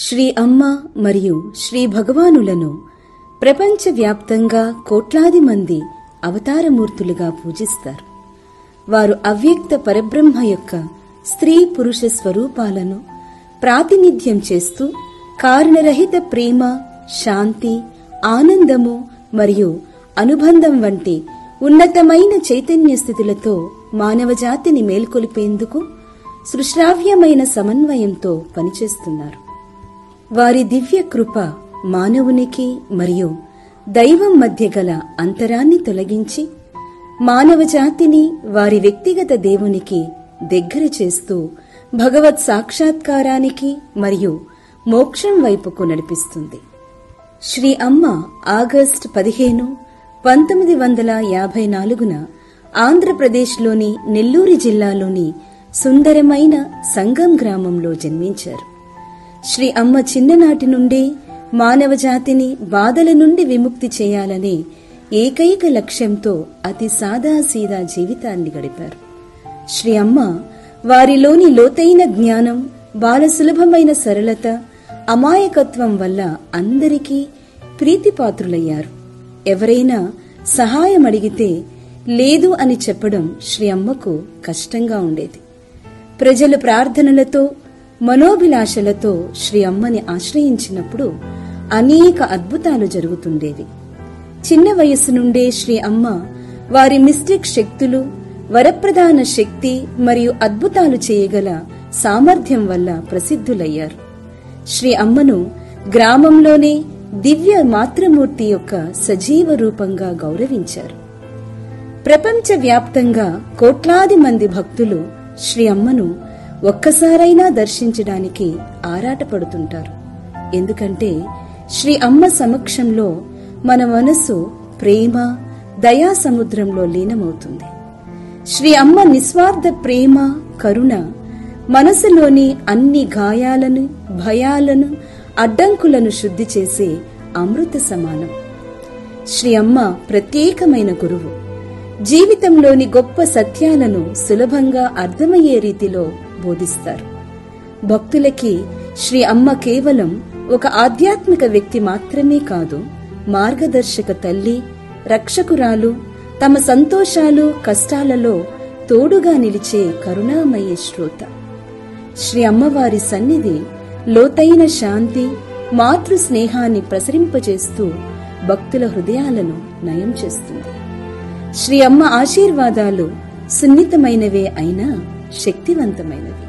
శ్రీ అమ్మ మరియు శ్రీ భగవానులను ప్రపంచవ్యాప్తంగా కోట్లాది మంది అవతారమూర్తులుగా పూజిస్తారు. వారు అవ్యక్త పరబ్రహ్మ యొక్క స్త్రీ పురుష స్వరూపాలను ప్రాతినిధ్యం చేస్తూ కారణరహిత ప్రేమ, శాంతి, ఆనందము మరియు అనుబంధం వంటి ఉన్నతమైన చైతన్య స్థితులతో మానవజాతిని మేల్కొలిపేందుకు సృశ్రావ్యమైన సమన్వయంతో పనిచేస్తున్నారు. వారి దివ్య కృప మానవునికి మరియు దైవం మధ్య గల అంతరాన్ని తొలగించి మానవజాతిని వారి వ్యక్తిగత దేవునికి దగ్గర చేస్తూ భగవత్ సాక్షాత్కారానికి మరియు మోక్షం వైపుకు నడిపిస్తుంది. శ్రీ అమ్మ ఆగస్టు 15, 1954న ఆంధ్రప్రదేశ్లోని నెల్లూరు జిల్లాలోని సుందరమైన సంగం గ్రామంలో జన్మించారు. శ్రీ అమ్మ చిన్ననాటి నుండే మానవజాతిని బాధల నుండి విముక్తి చేయాలనే ఏకైక లక్ష్యంతో అతి సాదాసీదా జీవితాన్ని గడిపారు. శ్రీ అమ్మ వారిలోని లోతైన జ్ఞానం, బాలసులభమైన సరళత, అమాయకత్వం వల్ల అందరికీ ప్రీతిపాత్రులయ్యారు. ఎవరైనా సహాయం అడిగితే లేదు అని చెప్పడం శ్రీ అమ్మకు కష్టంగా ఉండేది. ప్రజలు ప్రార్థనలతో, మనోభిలాషలతో శ్రీ అమ్మని ఆశ్రయించినప్పుడు అనేక అద్భుతాలు జరుగుతుండేవి. చిన్న వయస్సు నుండే శ్రీ అమ్మ వారి మిస్టిక్ శక్తులు, వరప్రదాన శక్తి మరియు అద్భుతాలు చేయగల సామర్థ్యం వల్ల ప్రసిద్ధులయ్యారు. శ్రీ అమ్మను గ్రామంలోనే దివ్య మాతృమూర్తి యొక్క సజీవ రూపంగా గౌరవించారు. ప్రపంచవ్యాప్తంగా కోట్లాది మంది భక్తులు శ్రీ అమ్మను ఒక్కసారైనా దర్శించడానికి ఆరాటపడుతుంటారు. ఎందుకంటే శ్రీ అమ్మ సమక్షంలో మన మనసు ప్రేమ, దయా సముద్రంలో లీనమవుతుంది. శ్రీ అమ్మ నిస్వార్థ ప్రేమ, కరుణ మనసులోని అన్ని గాయాలను, భయాలను, అడ్డంకులను శుద్ధి చేసే అమృత సమానం. శ్రీ అమ్మ ప్రత్యేకమైన గురువు. జీవితంలోని గొప్ప సత్యాలను సులభంగా అర్థమయ్యే రీతిలో బోధిస్తారు. భక్తులకి శ్రీ అమ్మ కేవలం ఒక ఆధ్యాత్మిక వ్యక్తి మాత్రమే కాదు, మార్గదర్శక తల్లి, రక్షకురాలు, తమ సంతోషాలు, కష్టాలలో తోడుగా నిలిచే కరుణామయ శ్రోత. శ్రీ అమ్మవారి సన్నిధి లోతైన శాంతి, మాతృ స్నేహాన్ని ప్రసరింపజేస్తూ భక్తుల హృదయాలను నయం చేస్తుంది. శ్రీ అమ్మ ఆశీర్వాదాలు సున్నితమైనవే అయినా శక్తివంతమైనవి.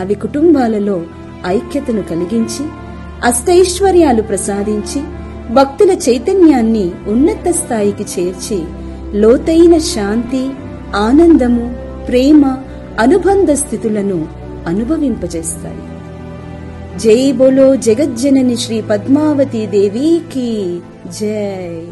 అవి కుటుంబాలలో ఐక్యతను కలిగించి, అష్టైశ్వర్యాలు ప్రసాదించి, భక్తుల చైతన్యాన్ని ఉన్నత స్థాయికి చేర్చి లోతైన శాంతి, ఆనందము, ప్రేమ, అనుబంధ స్థితులను అనుభవింపజేస్తాయి. జై బోలో జగజ్జనని శ్రీ పద్మావతీ దేవీకి జై.